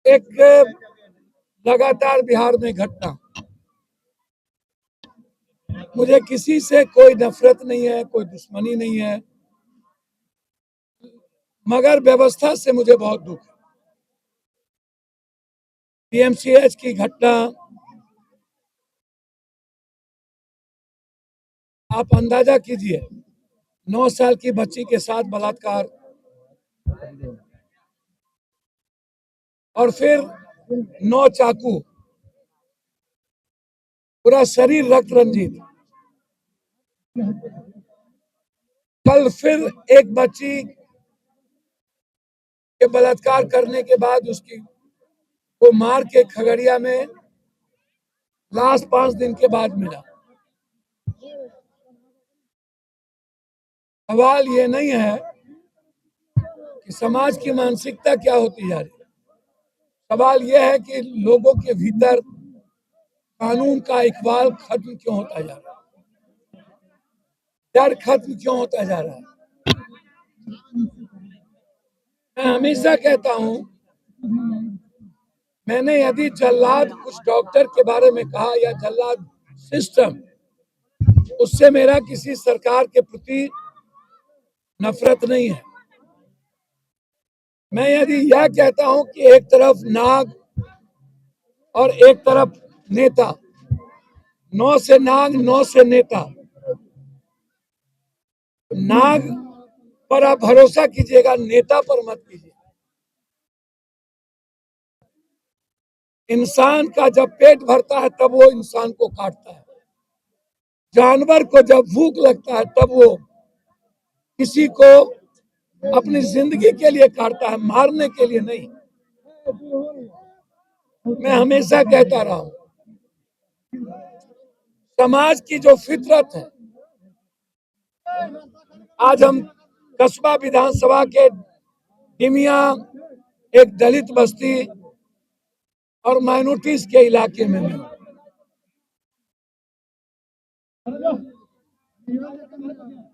एक लगातार बिहार में घटना, मुझे किसी से कोई नफरत नहीं है, कोई दुश्मनी नहीं है, मगर व्यवस्था से मुझे बहुत दुख है। पीएमसीएच की घटना, आप अंदाजा कीजिए, 9 साल की बच्ची के साथ बलात्कार, और फिर 9 चाकू, पूरा शरीर रक्त रंजित। कल फिर एक बच्ची के बलात्कार करने के बाद उसकी को मार के खगड़िया में लाश 5 दिन के बाद मिला। सवाल ये नहीं है कि समाज की मानसिकता क्या होती जा रही है, सवाल यह है कि लोगों के भीतर कानून का इकबाल खत्म क्यों होता जा रहा है, डर खत्म क्यों होता जा रहा है। मैं हमेशा कहता हूं, मैंने यदि जल्लाद कुछ डॉक्टर के बारे में कहा या जल्लाद सिस्टम, उससे मेरा किसी सरकार के प्रति नफरत नहीं है। मैं यदि यह कहता हूं कि एक तरफ नाग और एक तरफ नेता, 9 से नाग 9 से नेता, नाग पर आप भरोसा कीजिएगा, नेता पर मत कीजिए। इंसान का जब पेट भरता है तब वो इंसान को काटता है, जानवर को जब भूख लगता है तब वो किसी को अपनी जिंदगी के लिए काटता है, मारने के लिए नहीं। मैं हमेशा कहता रहा हूं, समाज की जो फितरत है, आज हम कस्बा विधानसभा के डिमिया, एक दलित बस्ती और माइनॉरिटीज के इलाके में मैं,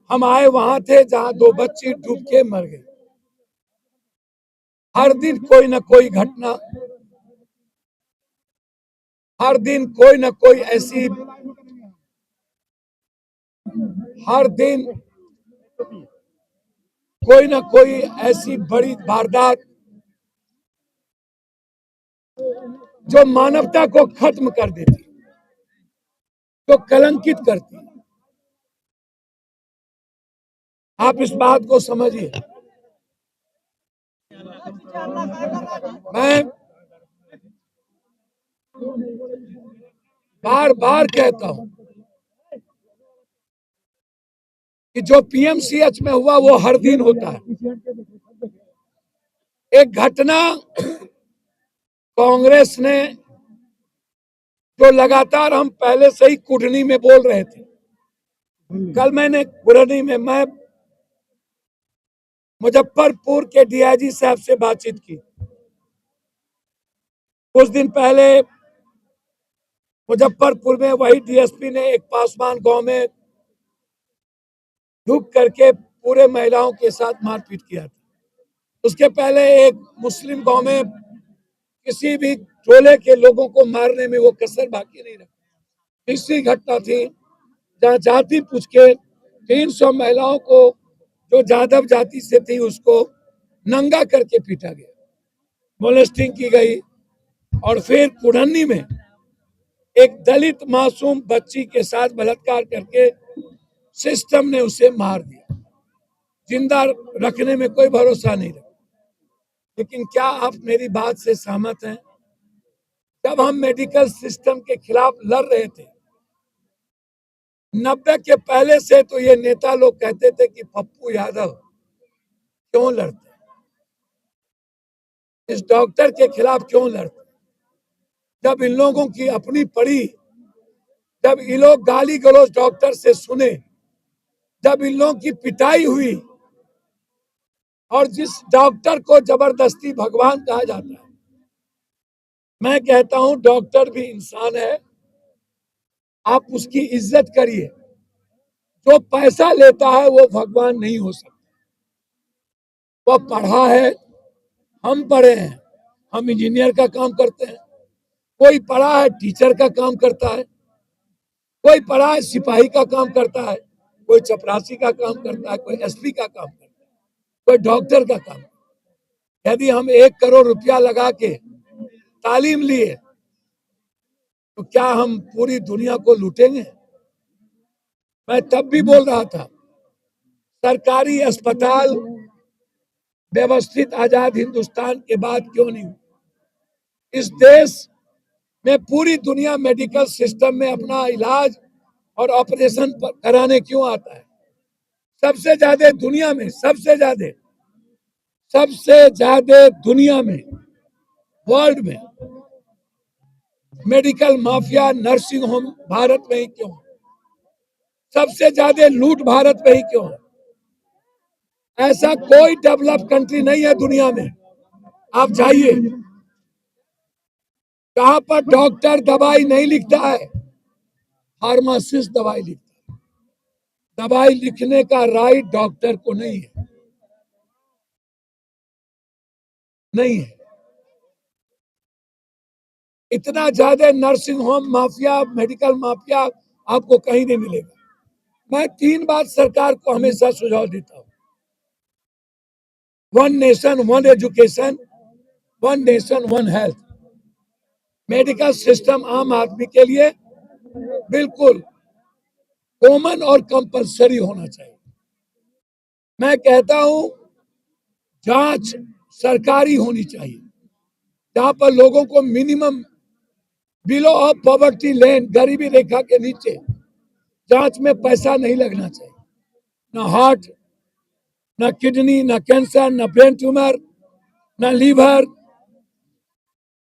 हम आए वहां थे जहां 2 बच्ची डूब के मर गई। हर दिन कोई ना कोई घटना, हर दिन कोई ना कोई ऐसी, हर दिन कोई ना कोई ऐसी बड़ी वारदात जो मानवता को खत्म कर देती, जो कलंकित करती। आप इस बात को समझिए। मैं बार बार कहता हूं कि जो पीएमसीएच में हुआ वो हर दिन होता है। एक घटना कांग्रेस ने, जो लगातार हम पहले से ही कुटनी में बोल रहे थे, कल मैंने कुटनी में मैं मुजफ्फरपुर के डीआईजी साहब से बातचीत की। कुछ दिन पहले मुजफ्फरपुर में वही डीएसपी ने एक पासवान गांव में झुक करके पूरे महिलाओं के साथ मारपीट किया था। उसके पहले एक मुस्लिम गांव में किसी भी टोले के लोगों को मारने में वो कसर बाकी नहीं रखा। तीसरी घटना थी जहां जाति पूछ के 300 महिलाओं को, जो जादव जाति से थी, उसको नंगा करके पीटा गया, मोलेस्टिंग की गई। और फिर कुड़न्नी में एक दलित मासूम बच्ची के साथ बलात्कार करके सिस्टम ने उसे मार दिया, जिंदा रखने में कोई भरोसा नहीं रखा। लेकिन क्या आप मेरी बात से सहमत हैं? जब हम मेडिकल सिस्टम के खिलाफ लड़ रहे थे 90 के पहले से, तो ये नेता लोग कहते थे कि पप्पू यादव क्यों लड़ते, इस डॉक्टर के खिलाफ क्यों लड़ते। जब इन लोगों की अपनी पड़ी, जब ये लोग गाली गलौज डॉक्टर से सुने, जब इन लोगों की पिटाई हुई, और जिस डॉक्टर को जबरदस्ती भगवान कहा जाता है, मैं कहता हूं डॉक्टर भी इंसान है, आप उसकी इज्जत करिए। जो पैसा लेता है वो भगवान नहीं हो सकता। वह पढ़ा है, हम पढ़े हैं, हम इंजीनियर का काम करते हैं, कोई पढ़ा है टीचर का काम करता है, कोई पढ़ा है सिपाही का काम करता है, कोई चपरासी का काम करता है, कोई एसपी का काम करता है, कोई डॉक्टर का काम। यदि हम 1 करोड़ रुपया लगा के तालीम लिए तो क्या हम पूरी दुनिया को लूटेंगे? मैं तब भी बोल रहा था सरकारी अस्पताल व्यवस्थित आजाद हिंदुस्तान के बाद क्यों नहीं? इस देश में पूरी दुनिया मेडिकल सिस्टम में अपना इलाज और ऑपरेशन कराने क्यों आता है? सबसे ज्यादा दुनिया में, सबसे ज्यादा दुनिया में, वर्ल्ड में medical mafia, nursing home Bharat में ही क्यों? सबसे ज्यादा लूट भारत में ही क्यों? ऐसा कोई डेवलप कंट्री नहीं है दुनिया में। आप जाइए, कहां पर डॉक्टर दवाई नहीं लिखता है, फार्मासिस्ट दवाई लिखता है। दवाई लिखने का राइट डॉक्टर को नहीं है, नहीं है। इतना ज्यादा nursing home mafia, medical mafia आपको कहीं नहीं मिलेगा। मैं 3 बात सरकार को हमेशा सुझाव देता हूं। 1 nation 1 education, 1 nation 1 health. Medical system आम आदमी के लिए बिल्कुल कॉमन और कंपलसरी होना चाहिए। मैं कहता हूं जांच सरकारी होनी चाहिए, जहां पर लोगों को मिनिमम बिलो ऑफ पॉवर्टी लेन, गरीबी रेखा के नीचे, जांच में पैसा नहीं लगना चाहिए। ना हार्ट, ना किडनी, ना कैंसर, ना ब्रेन ट्यूमर, ना लीवर,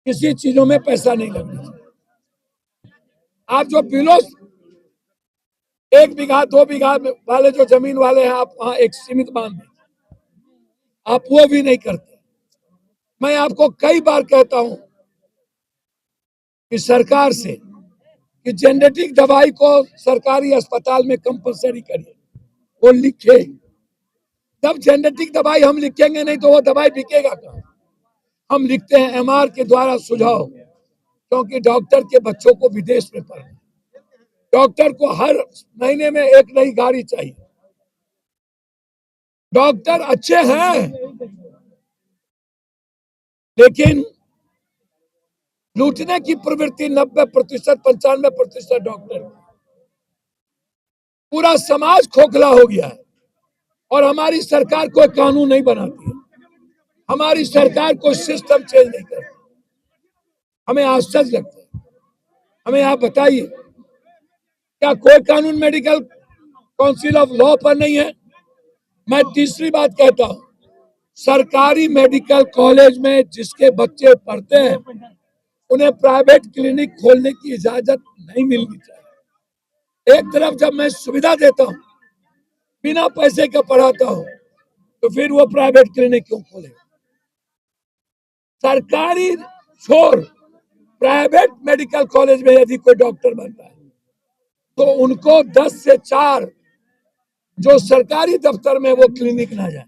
किसी चीजों में पैसा नहीं लगना चाहिए। आप जो बिलो 1 बीघा 2 बीघा वाले जो जमीन वाले हैं, आप वहां एक सीमित मान दें, आप वो भी नहीं करते। मैं आपको कई बार कहता हूं कि सरकार से कि जेनेटिक दवाई को सरकारी अस्पताल में कंपलसरी करिए, वो लिखे। जब जेनेटिक दवाई हम लिखेंगे नहीं तो वो दवाई बिकेगा कहाँ? हम लिखते हैं एमआर के द्वारा सुझाव, क्योंकि डॉक्टर के बच्चों को विदेश में पढ़ना, डॉक्टर को हर महीने में एक नई गाड़ी चाहिए। डॉक्टर अच्छे हैं, लेकिन लूटने की प्रवृत्ति 90%, 95% डॉक्टर। पूरा समाज खोखला हो गया है और हमारी सरकार कोई कानून नहीं बनाती है, हमारी सरकार कोई सिस्टम चेंज नहीं करती। हमें आश्चर्य लगता है। हमें आप बताइए, क्या कोई कानून मेडिकल काउंसिल ऑफ लॉ पर नहीं है? मैं तीसरी बात कहता हूं, सरकारी मेडिकल कॉलेज में जिसके बच्चे पढ़ते हैं उन्हें प्राइवेट क्लिनिक खोलने की इजाजत नहीं मिलनी चाहिए। एक तरफ जब मैं सुविधा देता हूं, बिना पैसे का पढ़ाता हूं, तो फिर वो प्राइवेट क्लिनिक क्यों खोले? सरकारी छोड़ प्राइवेट मेडिकल कॉलेज में यदि कोई डॉक्टर बनता है तो उनको 10 से 4 जो सरकारी दफ्तर में वो क्लिनिक ना जाए,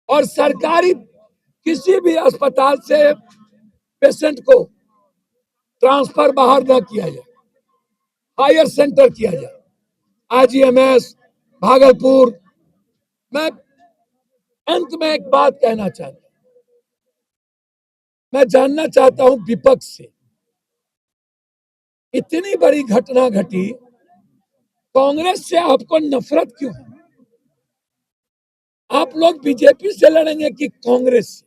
और सरकारी किसी भी अस्पताल से पेशेंट को ट्रांसफर बाहर ना किया जाए, हायर सेंटर किया जाए, आईजीएमएस, भागलपुर। मैं अंत में एक बात कहना चाहता हूं, मैं जानना चाहता हूं विपक्ष से, इतनी बड़ी घटना घटी, कांग्रेस से आपको नफरत क्यों है? आप लोग बीजेपी से लड़ेंगे कि कांग्रेस से?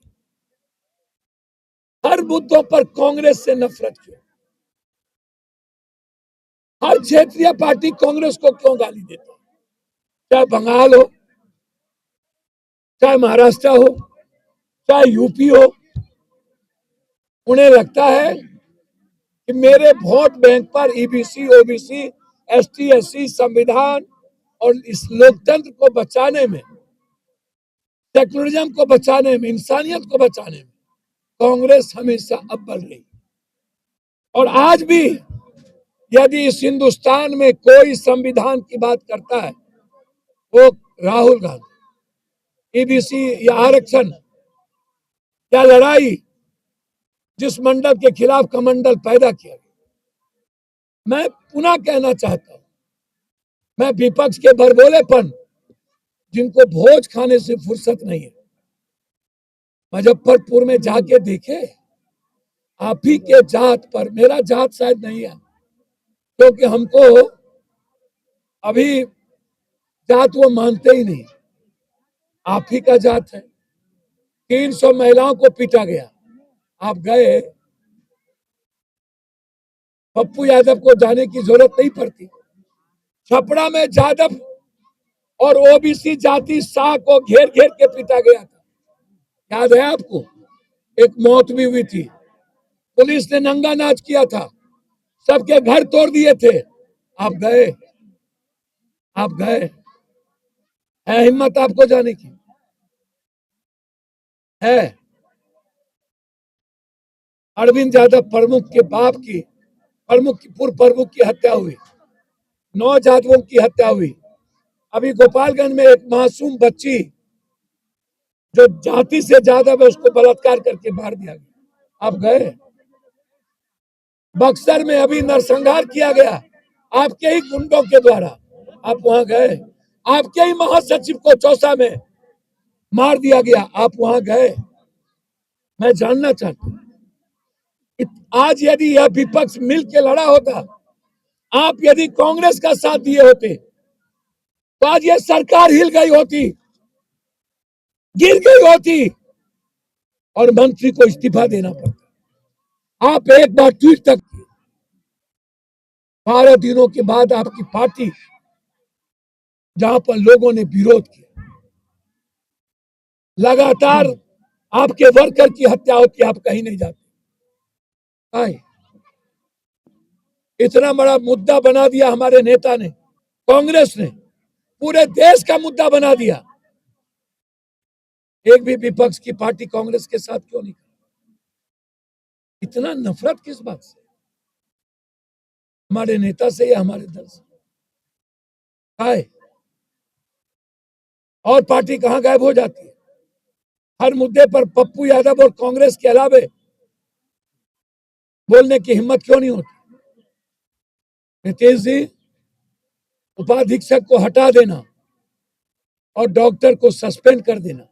हर मुद्दों पर कांग्रेस से नफरत क्यों? हर क्षेत्रीय पार्टी कांग्रेस को क्यों गाली देता है? चाहे बंगाल हो, चाहे महाराष्ट्र हो, चाहे यूपी हो, उन्हें लगता है कि मेरे वोट बैंक पर ईबीसी, ओबीसी, एसटी, एससी, संविधान और इस लोकतंत्र को बचाने में, सेकुलरिज्म को बचाने में, इंसानियत को बचाने में कांग्रेस हमेशा अव्वल रही। और आज भी यदि इस हिंदुस्तान में कोई संविधान की बात करता है वो राहुल गांधी। ईबीसी या आरक्षण क्या लड़ाई जिस मंडल के खिलाफ कमंडल पैदा किया गया। मैं पुनः कहना चाहता हूं, मैं विपक्ष के बरबोलेपन, जिनको भोज खाने से फुर्सत नहीं है, मुजफ्फरपुर में जाके देखे। आप ही के जात पर, मेरा जात शायद नहीं है क्योंकि हमको अभी जात वो मानते ही नहीं, आप ही का जात है। 300 महिलाओं को पीटा गया, आप गए। पप्पू यादव को जाने की जरूरत नहीं पड़ती। छपरा में यादव और ओबीसी जाति शाह को घेर घेर के पीटा गया था, याद है आपको? एक मौत भी हुई थी। पुलिस ने नंगा नाच किया था, सबके घर तोड़ दिए थे। आप गए, आप गए। है हिम्मत आपको जाने की? है? अरविंद यादव प्रमुख के बाप की, प्रमुख की, पूर्व प्रमुख की हत्या हुई, 9 यादवों की हत्या हुई। अभी गोपालगंज में एक मासूम बच्ची जो जाति से ज्यादा है उसको बलात्कार करके मार दिया गया, आप गए। बक्सर में अभी नरसंहार किया गया आपके ही गुंडों के द्वारा, आप वहां गए। आपके ही महासचिव को चौसा में मार दिया गया, आप वहां गए। मैं जानना चाहता हूं, आज यदि यह विपक्ष मिल के लड़ा होता, आप यदि कांग्रेस का साथ दिए होते, तो आज यह सरकार हिल गई होती, गिर गई होती और मंत्री को इस्तीफा देना पड़ता। आप एक बार ट्वीट तक, 12 दिनों के बाद आपकी पार्टी, जहां पर लोगों ने विरोध किया, लगातार आपके वर्कर की हत्या होती, आप कहीं नहीं जाते। इतना बड़ा मुद्दा बना दिया हमारे नेता ने, कांग्रेस ने पूरे देश का मुद्दा बना दिया। एक भी विपक्ष की पार्टी कांग्रेस के साथ क्यों नहीं? इतना नफरत किस बात से? हमारे नेता से या हमारे दल से? आए और पार्टी कहां गायब हो जाती है? हर मुद्दे पर पप्पू यादव और कांग्रेस के अलावे बोलने की हिम्मत क्यों नहीं होती? नीतीश जी, उपाधीक्षक को हटा देना और डॉक्टर को सस्पेंड कर देना,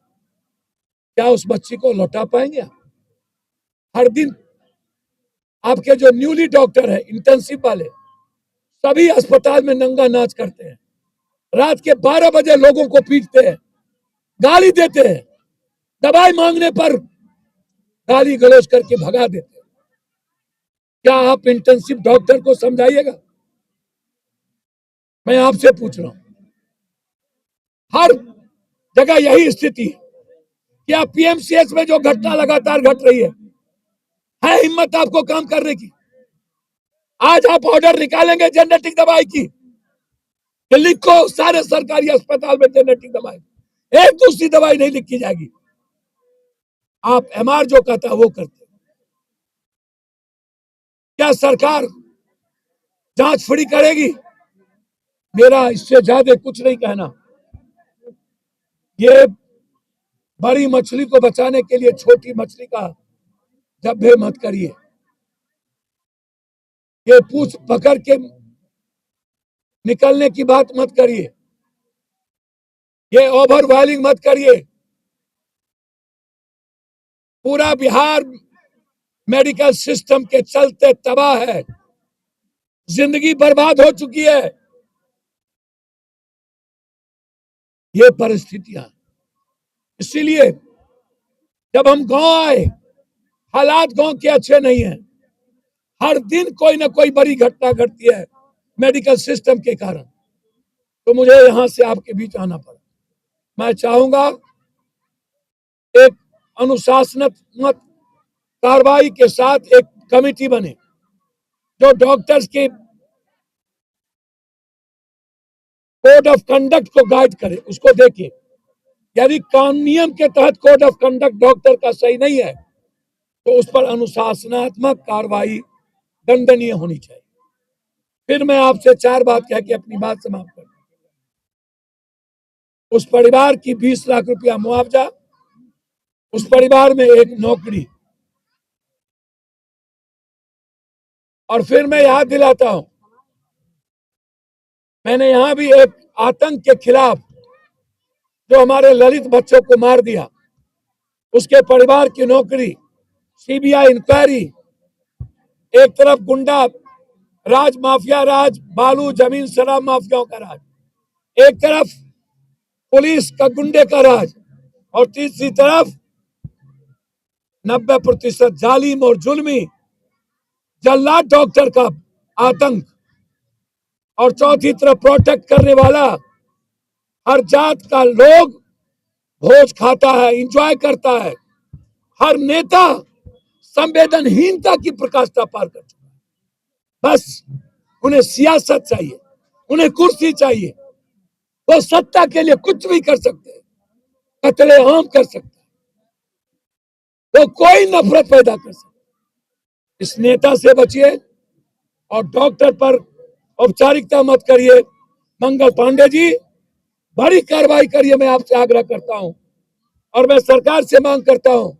क्या उस बच्ची को लौटा पाएंगे आप? हर दिन आपके जो न्यूली डॉक्टर है, इंटर्नशिप वाले, सभी अस्पताल में नंगा नाच करते हैं, रात के 12 बजे लोगों को पीटते हैं, गाली देते हैं, दवाई मांगने पर गाली गलौज करके भगा देते हैं। क्या आप इंटर्नशिप डॉक्टर को समझाइएगा? मैं आपसे पूछ रहा हूं, हर जगह यही स्थिति है। क्या पीएमसीएच में जो घटना लगातार घट रही है हिम्मत आपको काम करने की? आज आप ऑर्डर निकालेंगे जेनेटिक दवाई की, लिखो सारे सरकारी अस्पताल में जेनेटिक दवाई, एक दूसरी दवाई नहीं लिखी जाएगी। आप एमआर जो कहता है वो करते। क्या सरकार जांच फ्री करेगी? मेरा इससे ज्यादा कुछ नहीं कहना। ये बड़ी मछली को बचाने के लिए छोटी मछली का जब्बे मत करिए, ये पूछ पकड़ के निकलने की बात मत करिए, ये ओवर बॉइलिंग मत करिए। पूरा बिहार मेडिकल सिस्टम के चलते तबाह है, जिंदगी बर्बाद हो चुकी है। ये परिस्थितियां, इसीलिए जब हम गांव आए, हालात गांव के अच्छे नहीं हैं। हर दिन कोई ना कोई बड़ी घटना घटती है मेडिकल सिस्टम के कारण, तो मुझे यहां से आपके बीच आना पड़ा। मैं चाहूंगा एक अनुशासनात्मक कार्रवाई के साथ एक कमेटी बने जो डॉक्टर्स के कोड ऑफ कंडक्ट को गाइड करे, उसको देखे। यदि नियम के तहत कोड ऑफ कंडक्ट डॉक्टर का सही नहीं है तो उस पर अनुशासनात्मक कार्रवाई दंडनीय होनी चाहिए। फिर मैं आपसे 4 बात कह के अपनी बात समाप्त कर, उस परिवार की 20 लाख रुपया मुआवजा, उस परिवार में एक नौकरी। और फिर मैं याद दिलाता हूं, मैंने यहां भी एक आतंक के खिलाफ जो हमारे ललित बच्चों को मार दिया, उसके परिवार की नौकरी, सीबीआई इंक्वायरी, एक तरफ गुंडा राज, माफिया राज, बालू जमीन शराब माफियाओं का राज, एक तरफ पुलिस का गुंडे का राज, और तीसरी तरफ 90% जालिम और जुल्मी जल्लाद डॉक्टर का आतंक, और चौथी तरफ प्रोटेक्ट करने वाला हर जात का लोग भोज खाता है, इंजॉय करता है। हर नेता संवेदनहीनता की प्रकाष्ठा पार कर चुका है। बस उन्हें सियासत चाहिए, उन्हें कुर्सी चाहिए, वो सत्ता के लिए कुछ भी कर सकते हैं, कत्लेआम कर सकते हैं, वो कोई नफरत पैदा कर सकते हैं। इस नेता से बचिए और डॉक्टर पर औपचारिकता मत करिए। मंगल पांडे जी, बड़ी कार्रवाई करिए, मैं आपसे आग्रह करता हूं। और मैं सरकार से मांग करता हूं,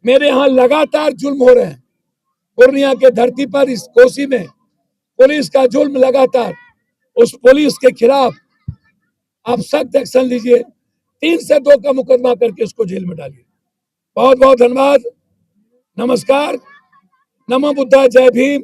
मेरे यहां लगातार जुल्म हो रहे हैं, पूर्णिया के धरती पर, इस कोसी में पुलिस का जुल्म लगातार, उस पुलिस के खिलाफ आप सख्त एक्शन लीजिए, 3 से 2 का मुकदमा करके उसको जेल में डालिए। बहुत बहुत धन्यवाद। नमस्कार। नमो बुद्धाय। जय भीम।